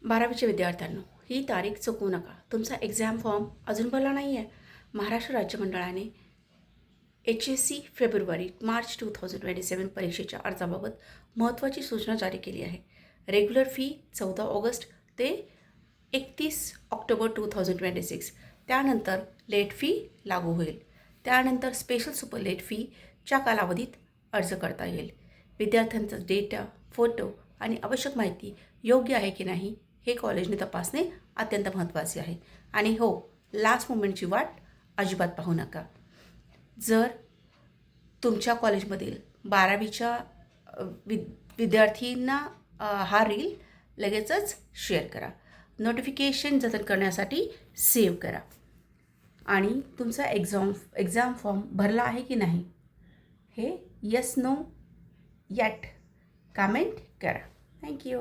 12वीच्या विद्यार्थ्यांनो, ही तारीख चुकवू नका. तुमचा एक्झाम फॉर्म अजून भरला नाही आहे. महाराष्ट्र राज्य मंडळाने HSC फेब्रुवारी-मार्च 2027 परीक्षेच्या अर्जाबाबत महत्त्वाची सूचना जारी केली आहे. रेग्युलर फी 14 ऑगस्ट ते 31 ऑक्टोबर 2026. त्यानंतर लेट फी लागू होईल. त्यानंतर स्पेशल सुपर लेट फीच्या कालावधीत अर्ज करता येईल. विद्यार्थ्यांचा डेटा, फोटो आणि आवश्यक माहिती योग्य आहे की नाही हे कॉलेजने तपासणे अत्यंत महत्त्वाचे आहे. आणि हो, लास्ट मोमेंटची वाट अजिबात पाहू नका. जर तुमच्या कॉलेजमधील 12वीच्या विद्यार्थ्यांना हा रील लगेचच शेअर करा. नोटिफिकेशन जतन करण्यासाठी सेव्ह करा. आणि तुमचा एक्झाम फॉर्म भरला आहे की नाही हे येस नो यॅट कमेंट करा. थँक्यू.